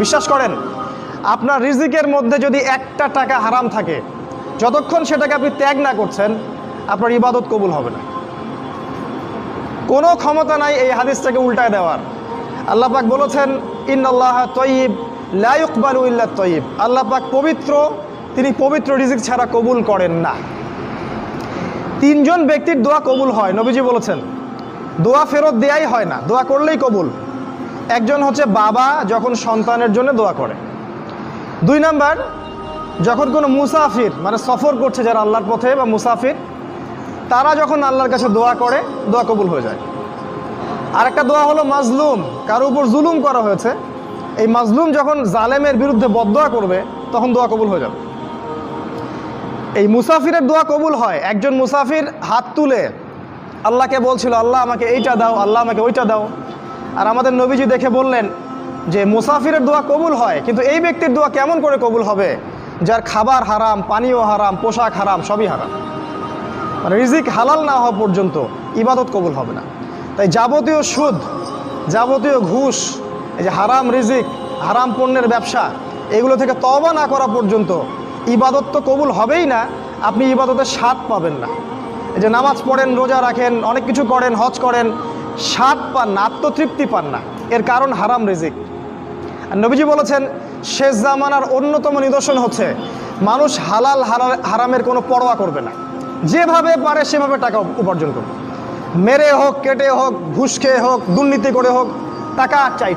বিশ্বাস করেন, আপনার রিজিকের মধ্যে যদি একটা টাকা হারাম থাকে, যতক্ষণ সেটাকে আপনি ত্যাগ না করছেন, আপনার ইবাদত কবুল হবে না। কোনো ক্ষমতা নাই এই হাদিসটাকে উল্টায় দেওয়ার। আল্লাহ পাক বলেছেন, ইন্নাল্লাহ তয়্যিব লা ইকবালু ইল্লা তয়্যিব। আল্লাহ পাক পবিত্র, তিনি পবিত্র রিজিক ছাড়া কবুল করেন না। তিনজন ব্যক্তির দোয়া কবুল হয়, নবীজি বলেছেন। দোয়া ফেরত দেয়াই হয় না, দোয়া করলেই কবুল। একজন হচ্ছে বাবা যখন সন্তানের জন্য দোয়া করে। 2 নাম্বার, যখন কোনো মুসাফির মানে সফর করছে যারা আল্লাহর পথে বা মুসাফির, তারা যখন আল্লাহর কাছে দোয়া করে, দোয়া কবুল হয়ে যায়। আরেকটা দোয়া হলো মাজলুম, কারো উপর জুলুম করা হয়েছে, এই মাজলুম যখন জালেমের বিরুদ্ধে বদদোয়া করবে, তখন দোয়া কবুল হয়ে যাবে। এই মুসাফিরের দোয়া কবুল হয়। একজন মুসাফির হাত তুলে আল্লাহকে বলছিল, আল্লাহ আমাকে এইটা দাও, আল্লাহ আমাকে ওইটা দাও। আর আমাদের নবীজি দেখে বললেন যে মুসাফিরের দোয়া কবুল হয়, কিন্তু এই ব্যক্তির দোয়া কেমন করে কবুল হবে যার খাবার হারাম, পানীয় হারাম, পোশাক হারাম, সবই হারাম। মানে রিজিক হালাল না হওয়া পর্যন্ত ইবাদত কবুল হবে না। তাই যাবতীয় সুদ, যাবতীয় ঘুষ, এই যে হারাম রিজিক, হারাম পণ্যের ব্যবসা, এগুলো থেকে তওবা না করা পর্যন্ত ইবাদত তো কবুল হবেই না, আপনি ইবাদতের স্বাদ পাবেন না। এই যে নামাজ পড়েন, রোজা রাখেন, অনেক কিছু করেন, হজ করেন, স্বাদ পান না, আত্মতৃপ্তি পান না। এর কারণ হারাম রিজিক। আর নবীজি বলেছেন, শেষ জামানার অন্যতম নিদর্শন হচ্ছে মানুষ হালাল হারামের কোনো পরোয়া করবে না, যেভাবে পারে সেভাবে টাকা উপার্জন করবে। মেরে হোক, কেটে হোক, ঘুষ খেয়ে হোক, দুর্নীতি করে হোক, টাকা চাই।